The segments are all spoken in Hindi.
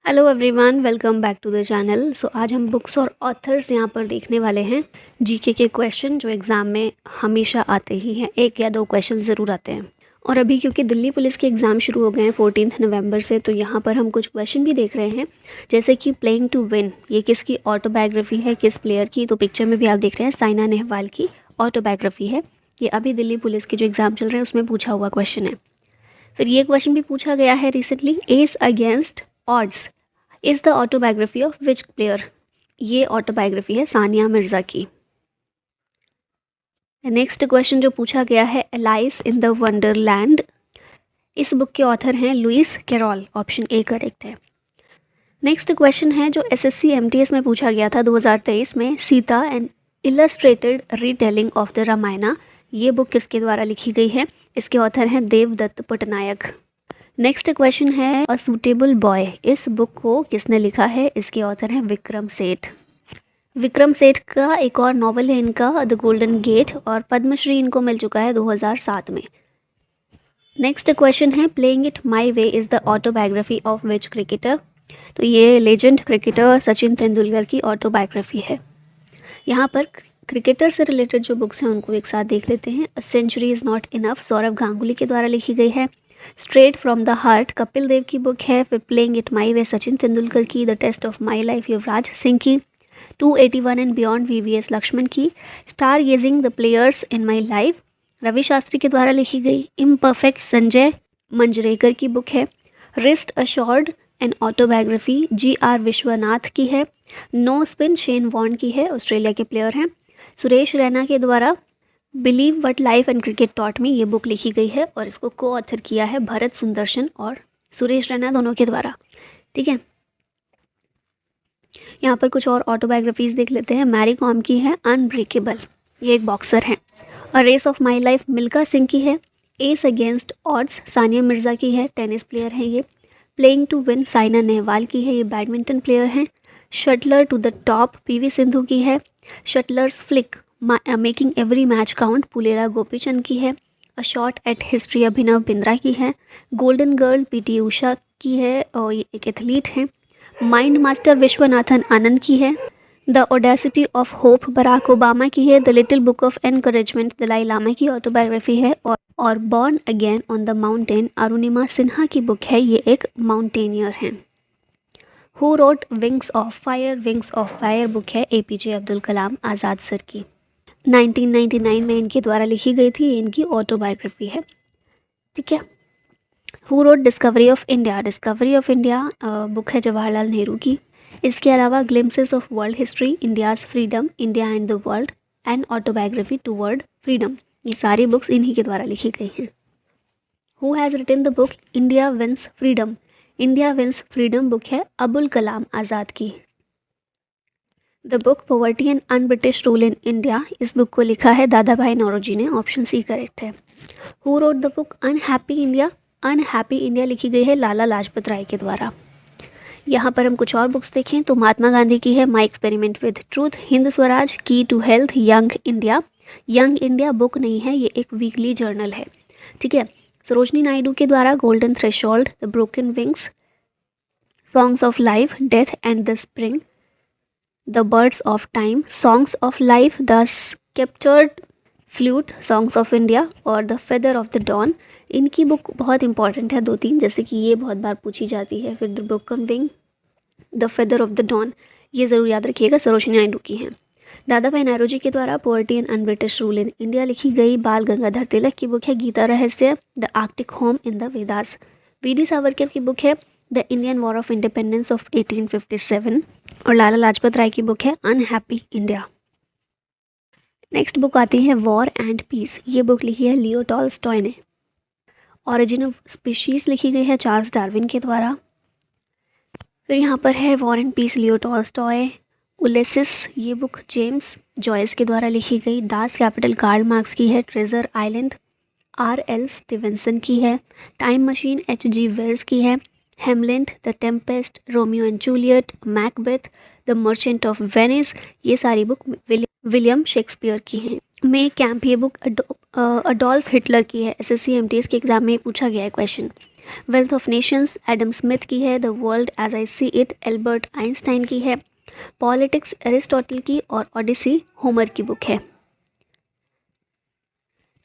Hello everyone, welcome back to the channel. So आज हम बुक्स और ऑथर्स यहाँ पर देखने वाले हैं। जीके के क्वेश्चन जो एग्ज़ाम में हमेशा आते ही हैं, एक या दो क्वेश्चन ज़रूर आते हैं। और अभी क्योंकि दिल्ली पुलिस के एग्ज़ाम शुरू हो गए हैं 14 नवंबर से, तो यहाँ पर हम कुछ क्वेश्चन भी देख रहे हैं, जैसे कि प्लेइंग टू विन, ये किसकी ऑटोबायोग्राफी है, किस प्लेयर की। तो पिक्चर में भी आप देख रहे हैं साइना नेहवाल की ऑटोबायोग्राफी है। ये अभी दिल्ली पुलिस के जो एग्ज़ाम चल रहे हैं उसमें पूछा हुआ क्वेश्चन है। फिर ये क्वेश्चन भी पूछा गया है recently, S against odds is the autobiography of which player. ये ऑटोबायोग्राफी है सानिया मिर्ज़ा की। नेक्स्ट क्वेश्चन जो पूछा गया है, एलाइस इन द वंडरलैंड, इस बुक के ऑथर हैं Lewis Carroll. Option A correct है। नेक्स्ट क्वेश्चन है जो एसएससी एमटीएस में पूछा गया था 2023 में, Sita and illustrated retelling of the Ramayana, ये बुक किसके द्वारा लिखी गई है। इसके ऑथर हैं देवदत्त पटनायक। नेक्स्ट क्वेश्चन है अ सूटेबल बॉय, इस बुक को किसने लिखा है। इसके ऑथर हैं विक्रम सेठ। विक्रम सेठ का एक और नॉवल है इनका द गोल्डन गेट, और पद्मश्री इनको मिल चुका है 2007 में। नेक्स्ट क्वेश्चन है playing it my way is the autobiography of which cricketer. तो ये लेजेंड क्रिकेटर सचिन तेंदुलकर की ऑटोबायोग्राफी है। यहाँ पर क्रिकेटर से रिलेटेड जो बुक्स हैं उनको एक साथ देख लेते हैं। A century is not enough, Sourav Ganguly के द्वारा लिखी गई है। Straight from the heart, Kapil Dev की बुक है। फिर playing it my way, Sachin Tendulkar की। The test of my life, Yuvraj Singh की। 281 एंड बियॉन्ड, वीवीएस लक्ष्मण की। Star gazing, the players in my life, Ravi Shastri के द्वारा लिखी गई। इम्परफेक्ट, संजय मंजरेकर की बुक है। Wrist assured an autobiography, GR Vishwanath की है। नो स्पिन, शेन वॉर्न की है, ऑस्ट्रेलिया के प्लेयर हैं। सुरेश रैना के द्वारा believe what life and cricket taught me, ये बुक लिखी गई है और इसको को ऑथर किया है भरत सुंदरशन और सुरेश रैना दोनों के द्वारा। ठीक है, यहाँ पर कुछ और ऑटोबायोग्राफीज देख लेते हैं। मैरी कॉम की है अनब्रेकेबल, ये एक बॉक्सर हैं। और race of my life Milkha Singh की है। Ace against odds Sania Mirza की है, टेनिस प्लेयर हैं ये। Playing to win Saina Nehwal की है, ये बैडमिंटन प्लेयर हैं। Shuttler to the top PV Sindhu की है। Shuttlers flick making every match count Pullela Gopichand की है। A shot at history Abhinav Bindra की है। गोल्डन गर्ल PT उषा की है और ये एक एथलीट हैं। माइंड मास्टर विश्वनाथन आनंद की है। The audacity of hope Barack Obama की है। The little book of encouragement Dalai Lama की ऑटोबायोग्राफी है। और born again on the mountain Arunima Sinha की बुक है, ये एक माउंटेनियर हैं। Who wrote wings of fire book है APJ अब्दुल कलाम आज़ाद सर की। 1999 में इनके द्वारा लिखी गई थी, इनकी ऑटोबायोग्राफी है। ठीक है। Who wrote discovery of India book है जवाहरलाल नेहरू की। इसके अलावा glimpses of world history, India's freedom, India and the world and autobiography toward freedom, ये सारी बुक्स इन्हीं के द्वारा लिखी गई हैं। Who has written the book India wins freedom book है अबुल कलाम आज़ाद की। The book poverty and unBritish rule in India, इस बुक को लिखा है दादा भाई नौरोजी ने, ऑप्शन C करेक्ट है। Who wrote the book unhappy India लिखी गई है लाला लाजपत राय के द्वारा। यहाँ पर हम कुछ और बुक्स देखें तो महात्मा गांधी की है my experiment with truth, Hind Swaraj, key to health, young India book नहीं है, ये एक वीकली जर्नल है। ठीक है। सरोजनी नायडू के द्वारा golden threshold, the broken wings, songs of life, death and the spring, the birds of time, songs of life, the sceptred flute, songs of India और the feather of the dawn. इनकी बुक बहुत इंपॉर्टेंट है, 2-3, जैसे कि ये बहुत बार पूछी जाती है। फिर the broken wing, the feather of the dawn, ये ज़रूर याद रखिएगा, सरोजनी नायडू की हैं। दादा भाई नौरोजी के द्वारा poverty and unBritish rule in India लिखी गई बाल गंगाधर तिलक की बुक है गीता रहस्य, the Arctic home in the Vedas. VD Savarkar की बुक है the Indian war of independence of 1857 और लाला लाजपत राय की बुक है अनहैप्पी इंडिया। नेक्स्ट बुक आती है वॉर एंड पीस, ये बुक लिखी है लियो टॉल्स्टॉय ने। ऑरिजिन ऑफ स्पीशीज़ लिखी गई है चार्ल्स डार्विन के द्वारा। फिर यहाँ पर है war and peace Leo Tolstoy. Ulysses, ये बुक जेम्स जॉयस के द्वारा लिखी गई। दास कैपिटल कार्ल मार्क्स की है। ट्रेजर आइलैंड RL स्टीवेंसन की है। टाइम मशीन HG वेल्स की है। Hamlet, the tempest, Romeo and Juliet, Macbeth, the merchant of Venice, ये सारी बुक विलियम शेक्सपियर की हैं। मे कैंप, ये बुक अडोल्फ हिटलर की है। SSC MTS के एग्जाम में पूछा गया है question. Wealth of nations Adam Smith की है। The world as I see it Albert Einstein की है। पॉलिटिक्स एरिस्टोटल की और ओडिसी होमर की बुक है।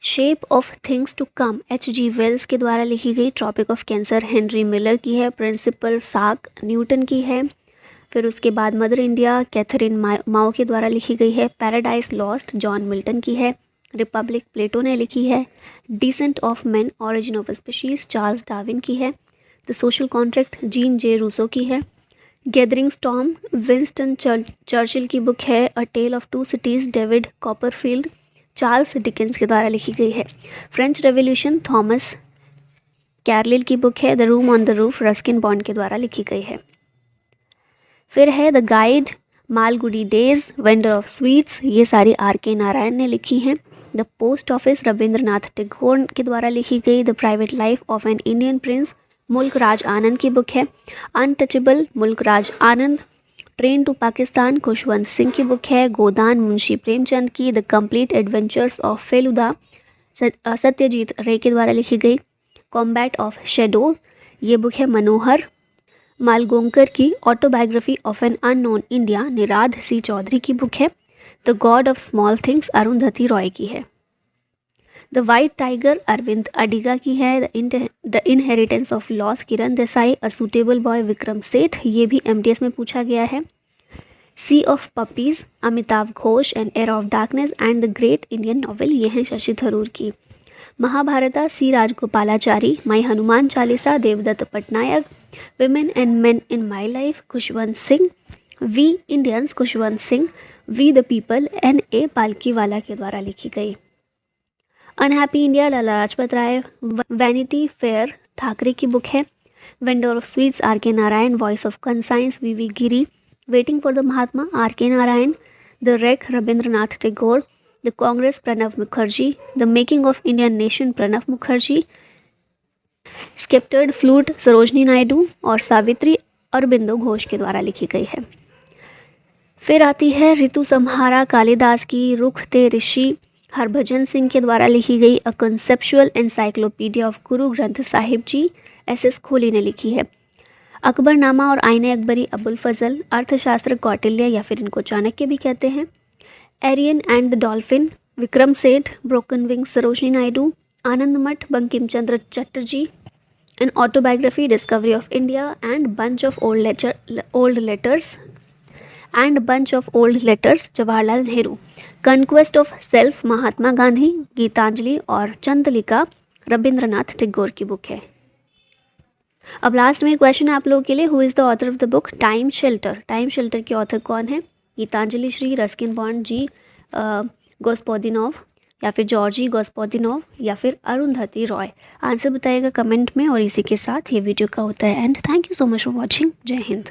Shape of things to come H.G. Wells के द्वारा लिखी गई। Tropic of cancer Henry Miller की है। प्रिंसिपल साक न्यूटन की है। फिर उसके बाद मदर इंडिया कैथरीन माओ के द्वारा लिखी गई है। पैराडाइज लॉस्ट जॉन मिल्टन की है। रिपब्लिक प्लेटो ने लिखी है। Descent of man origin of species Charles Darwin की है। The social contract Jean J Rousseau की है। गैदरिंग स्टॉर्म विंस्टन चर्चिल की बुक है। A tale of two cities David Copperfield Charles Dickens के द्वारा लिखी गई है। फ्रेंच रेवोल्यूशन थॉमस कैरलिल की बुक है। The room on the roof Ruskin bond के द्वारा लिखी गई है। फिर है the guide Malgudi days vendor of sweets, ये सारी R.K. नारायण ने लिखी हैं। The post office Rabindranath Tagore के द्वारा लिखी गई। The private life of an Indian Prince मुल्क राज आनंद की बुक है। अनटचेबल मुल्क राज आनंद। ट्रेन टू पाकिस्तान खुशवंत सिंह की बुक है। गोदान मुंशी प्रेमचंद की। The complete adventures of Feluda Satyajit Ray के द्वारा लिखी गई। कॉम्बैट ऑफ शेडो, ये बुक है मनोहर मालगोंकर की। Autobiography of an unknown India Nirad C Chaudhuri की बुक है। The god of small things Arundhati Roy की है। The white tiger Aravind Adiga की है। The inheritance of loss Kiran Desai. A suitable boy Vikram Seth, ये भी MTS में पूछा गया है। Sea of poppies Amitav Ghosh and era of darkness and the great Indian novel, ये हैं शशि थरूर की। Mahabharata C Rajagopalachari. My Hanuman Chalisa Devdutt Pattanaik. Women and men in my life Khushwant Singh. We Indians Khushwant Singh. We the people N.A. Palkhivala के द्वारा लिखी गई। Unhappy India Lala Lajpat Rai. Vanity fair Thackeray की बुक है। Vendor of sweets R.K. Narayan. Voice of conscience V.V. Giri. Waiting for the Mahatma R.K. Narayan. The wreck Rabindranath Tagore. The Congress Pranab Mukherjee. The making of Indian nation Pranab Mukherjee. Sceptred flute Sarojini Naidu और सावित्री अरबिंदो घोष के द्वारा लिखी गई है। फिर आती है ऋतु संहारा कालिदास की। रुख ते ऋषि हरभजन सिंह के द्वारा लिखी गई। अ conceptual encyclopedia of Guru Granth Sahib ji S.S. खोली ने लिखी है। अकबरनामा और आईने अकबरी अबुल फजल। अर्थशास्त्र कौटिल्य या फिर इनको चाणक्य भी कहते हैं। Arion and the dolphin Vikram Seth. Broken wing Sarojini Naidu. Anand Math Bankim Chandra Chatterjee. An autobiography discovery of India and bunch of old letters Jawaharlal Nehru. Conquest of self Mahatma Gandhi. Gitanjali और चंद्रलिका रविंद्रनाथ टैगोर की बुक है। अब लास्ट में क्वेश्चन आप लोगों के लिए, who is the author of the book time shelter. Time shelter के ऑथर कौन है? गीतांजलि श्री, रस्किन बॉन्ड जी गोस्पोदिनोव या फिर जॉर्जी गोस्पोदिनोव या फिर अरुंधति रॉय। आंसर बताइएगा कमेंट में। और इसी के साथ ये वीडियो का होता है and. Thank you so much for watching. जय हिंद।